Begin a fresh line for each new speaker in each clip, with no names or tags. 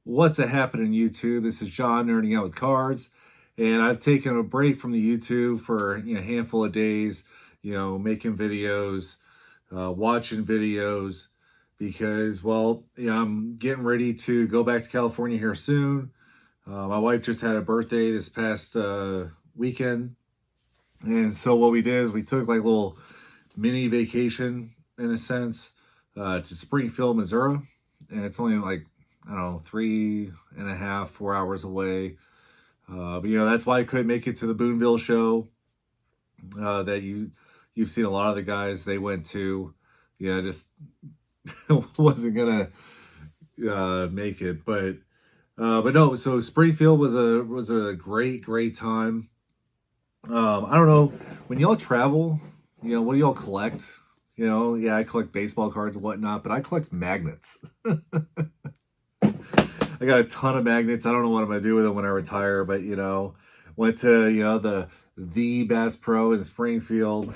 What's a happening YouTube? This is John nerding out with cards, and I've taken a break from the YouTube for a handful of days. Making videos, watching videos, because I'm getting ready to go back to California here soon. My wife just had a birthday this past weekend, and so what we did is we took like a little mini vacation in a sense to Springfield, Missouri, and it's only like I don't know 3.5, 4 hours away. But that's why I couldn't make it to the Boonville show that you've seen a lot of the guys they went to. Just wasn't gonna make it, but no. So Springfield was a great time. I don't know, when y'all travel, what do y'all collect? Yeah, I collect baseball cards and whatnot, but I collect magnets. I got a ton of magnets. I don't know what I'm gonna do with them when I retire, but went to the Bass Pro in Springfield,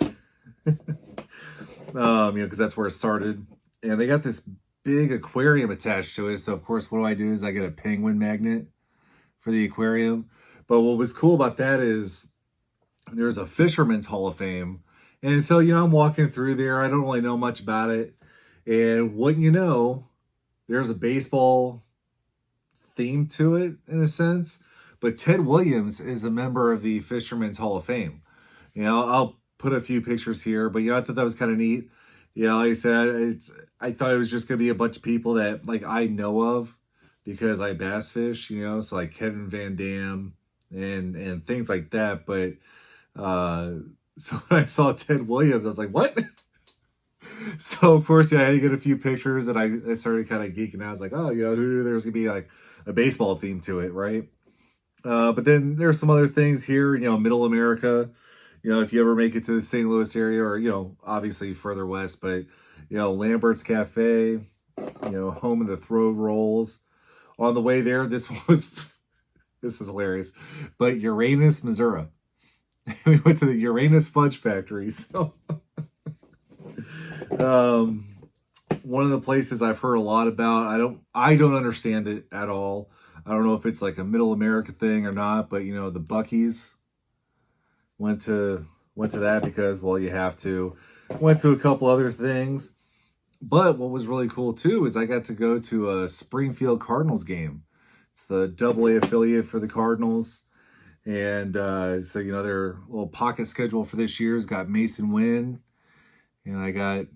because that's where it started, and they got this big aquarium attached to it. So of course, what do? Is I get a penguin magnet for the aquarium. But what was cool about that is there's a Fisherman's Hall of Fame, and so I'm walking through there. I don't really know much about it, and wouldn't you know, there's a baseball theme to it in a sense. But Ted Williams is a member of the Fisherman's Hall of Fame. I'll put a few pictures here, but I thought that was kind of neat. Like I said, I thought it was just gonna be a bunch of people that like I know of because I bass fish, so like Kevin Van Dam and things like that. But so when I saw Ted Williams, I was like, what? So of course, I had to get a few pictures, and I started kind of geeking out. I was like, oh, who knew there was gonna be like a baseball theme to it, right? But then there's some other things here, Middle America. If you ever make it to the St. Louis area, or obviously further west, but Lambert's Cafe, home of the throw rolls. On the way there, this is hilarious, but Uranus, Missouri. We went to the Uranus Fudge Factory. So one of the places I've heard a lot about. I don't understand it at all. I don't know if it's like a Middle America thing or not, but the Buc-ee's went to that because, well, you have to. Went to a couple other things, but what was really cool too is I got to go to a Springfield Cardinals game. It's the AA affiliate for the Cardinals, and so their little pocket schedule for this year's got Mason Wynn, and I got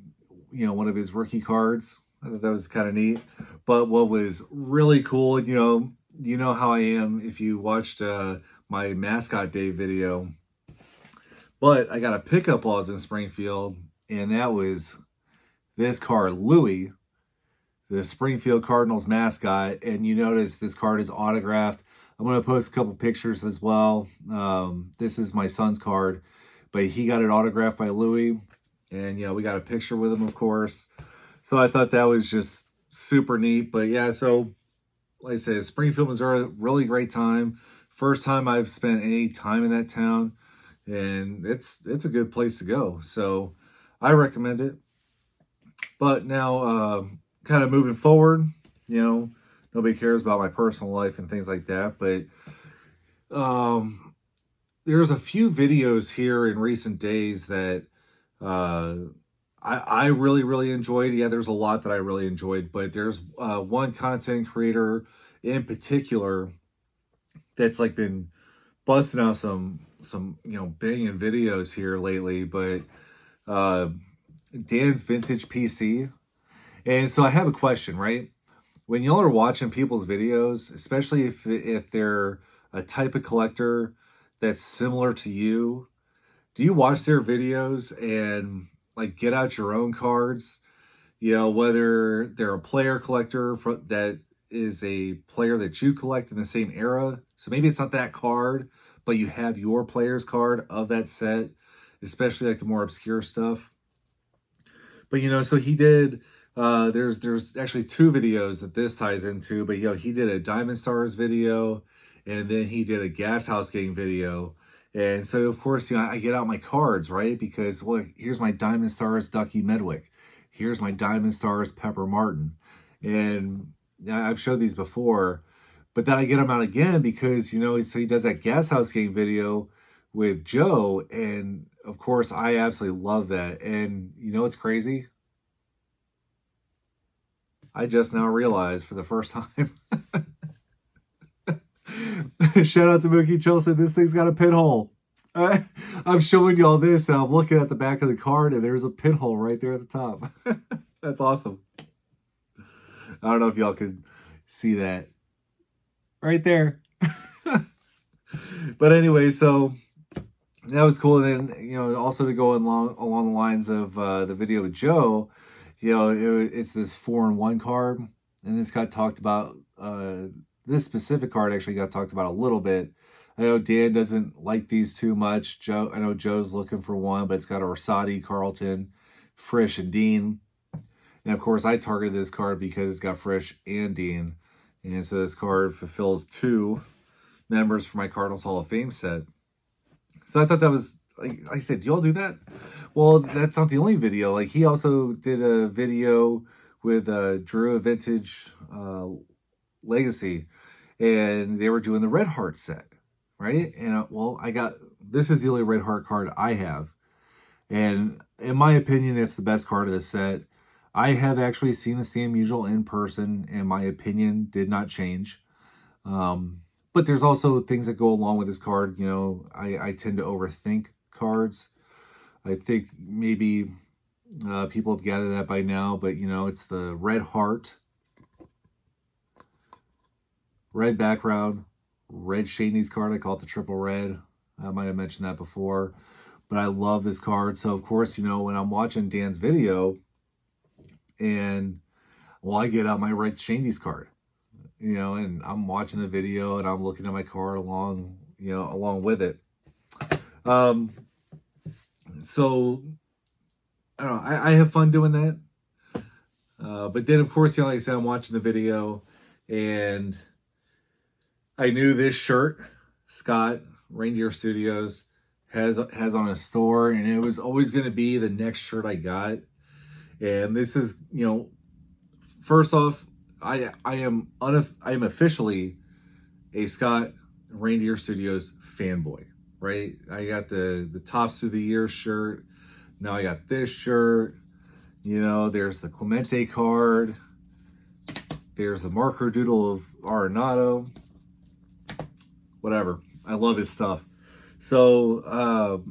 one of his rookie cards. I thought that was kind of neat. But what was really cool, how I am if you watched my mascot day video. But I got a pickup while I was in Springfield, and that was this card, Louie, the Springfield Cardinals mascot. And you notice this card is autographed. I'm going to post a couple pictures as well. This is my son's card, but he got it autographed by Louie. And, we got a picture with him, of course. So I thought that was just super neat. But yeah, so like I said, Springfield, Missouri, really great time. First time I've spent any time in that town, and it's a good place to go. So I recommend it. But now, kind of moving forward, nobody cares about my personal life and things like that. But there's a few videos here in recent days that I really enjoyed. Yeah, there's a lot that I really enjoyed, but there's one content creator in particular that's like been busting out some banging videos here lately. But Dan's Vintage PC. And so I have a question, right? When y'all are watching people's videos, especially if they're a type of collector that's similar to you, do you watch their videos and like get out your own cards? Whether they're a player collector that is a player that you collect in the same era. So maybe it's not that card, but you have your player's card of that set, especially like the more obscure stuff. But so he did. There's actually two videos that this ties into. But he did a Diamond Stars video, and then he did a Gas House Gang video. And so, of course, I get out my cards, right? Because, look, here's my Diamond Stars Ducky Medwick. Here's my Diamond Stars Pepper Martin. And, I've showed these before, but then I get them out again because, so he does that gas house gang video with Joe. And of course, I absolutely love that. And it's crazy? I just now realized for the first time. Shout out to Mookie Chilson. This thing's got a pinhole. I'm showing you all this, and I'm looking at the back of the card, and there's a pinhole right there at the top. That's awesome. I don't know if y'all can see that. Right there. But anyway, so that was cool. And then, also to go along the lines of the video with Joe, it's this 4-in-1 card. And this got talked about, this specific card actually got talked about a little bit. I know Dan doesn't like these too much. I know Joe's looking for one, but it's got Orsatti, Carlton, Frisch, and Dean. And of course, I targeted this card because it's got Frisch and Dean. And so this card fulfills 2 members for my Cardinals Hall of Fame set. So I thought that was, like I said, do y'all do that? Well, that's not the only video. Like, he also did a video with Drew, a Vintage Legacy, and they were doing the Red Heart set, right? And this is the only Red Heart card I have. And in my opinion, it's the best card of the set. I have actually seen the Sam Musial in person, and my opinion did not change. But there's also things that go along with this card. I tend to overthink cards. I think maybe people have gathered that by now, but it's the Red Heart, red background, red Shaney's card. I call it the triple red. I might have mentioned that before, but I love this card. So of course, when I'm watching Dan's video, and I get out my red Shaney's card, and I'm watching the video and I'm looking at my card along with it. So I don't know, I have fun doing that. But then of course, like I said, I'm watching the video and I knew this shirt, Skaght, Reindeer Studios, has on a store, and it was always going to be the next shirt I got. And this is, first off, I am officially a Skaght Reindeer Studios fanboy, right? I got the Tops of the Year shirt. Now I got this shirt. There's the Clemente card. There's the marker doodle of Arenado. Whatever. I love his stuff. So,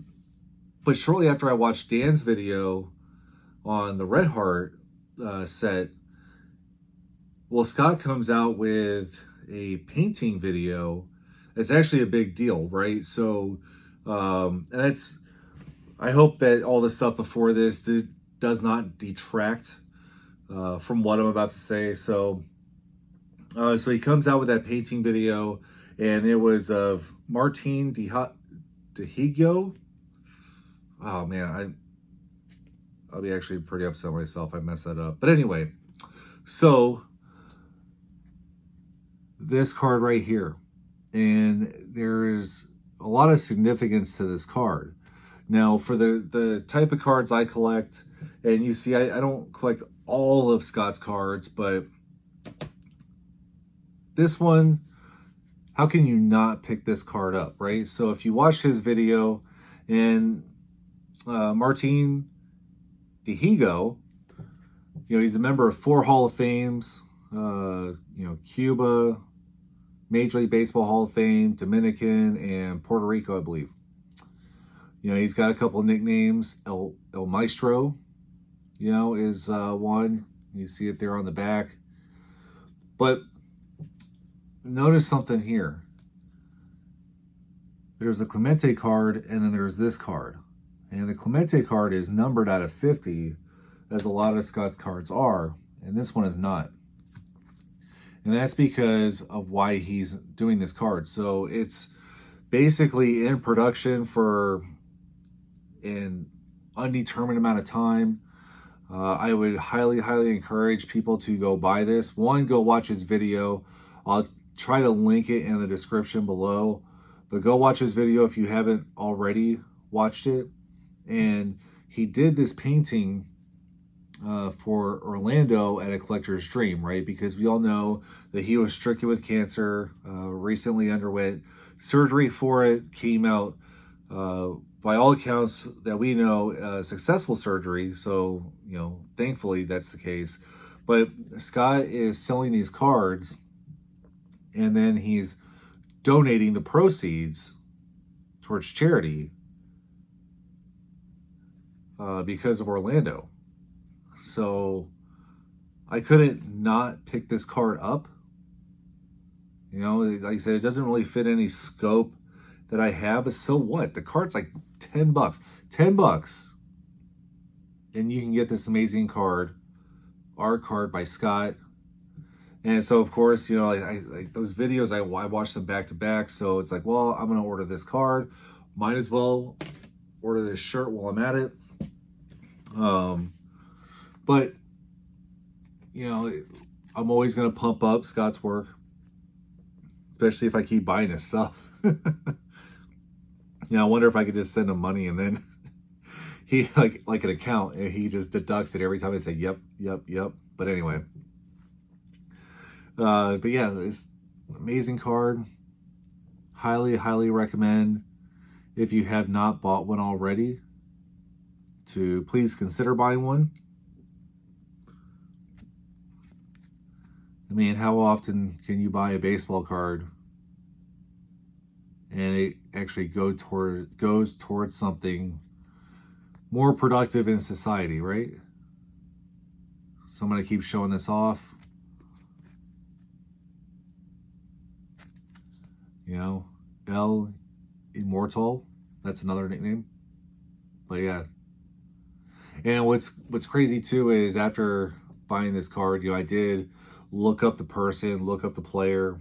but shortly after I watched Dan's video on the Red Heart set, Skaght comes out with a painting video. It's actually a big deal, right? So, and I hope that all the stuff before this does not detract from what I'm about to say. So he comes out with that painting video, and it was of Martin Dihigo. Oh man, I'll be actually pretty upset with myself. I messed that up. But anyway, so this card right here, and there is a lot of significance to this card. Now, for the type of cards I collect, and you see, I don't collect all of Skaught's cards, but this one, how can you not pick this card up, right? So if you watch his video, and Martin Dihigo, he's a member of 4 Hall of Fames, Cuba, Major League Baseball Hall of Fame, Dominican, and Puerto Rico, I believe. He's got a couple nicknames. El Maestro, is one. You see it there on the back. But notice something here. There's a Clemente card, and then there's this card. And the Clemente card is numbered out of 50, as a lot of Skaught's cards are, and this one is not. And that's because of why he's doing this card. So it's basically in production for an undetermined amount of time. I would highly encourage people to go buy this. One, go watch his video. I'll try to link it in the description below. But go watch his video if you haven't already watched it. And he did this painting for Orlando at a collector's dream, right? Because we all know that he was stricken with cancer, recently underwent surgery for it, came out, by all accounts that we know, successful surgery. So, thankfully that's the case. But Scott is selling these cards, and then he's donating the proceeds towards charity because of Orlando. So I couldn't not pick this card up. Like I said, it doesn't really fit any scope that I have, but so what? The card's like $10. $10. And you can get this amazing card, Our Card by Skaght. And so, of course, I like those videos, I watch them back to back. So it's like, well, I'm going to order this card. Might as well order this shirt while I'm at it. But, I'm always going to pump up Scott's work, especially if I keep buying his stuff. I wonder if I could just send him money and then he, like an account, and he just deducts it every time I say, yep. But anyway. But yeah, this amazing card. Highly, highly recommend, if you have not bought one already, to please consider buying one. I mean, how often can you buy a baseball card and it actually goes towards something more productive in society, right? So I'm going to keep showing this off. El Immortal. That's another nickname. But yeah. And what's crazy too is, after buying this card, I did look up the person, look up the player.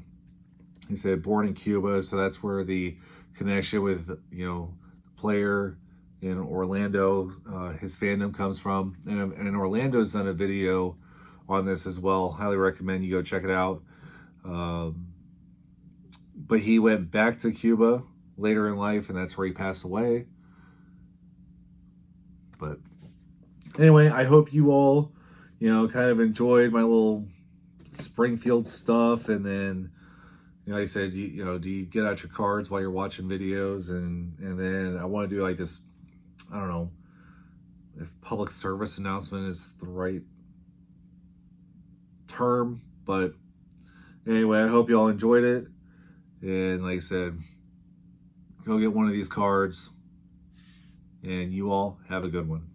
He said born in Cuba, so that's where the connection with the player in Orlando, his fandom comes from. And Orlando's done a video on this as well. Highly recommend you go check it out. But he went back to Cuba later in life, and that's where he passed away. But anyway, I hope you all, kind of enjoyed my little Springfield stuff. And then, like I said, do you get out your cards while you're watching videos? And then I want to do like this, I don't know if public service announcement is the right term, but anyway, I hope you all enjoyed it. And like I said, go get one of these cards, and you all have a good one.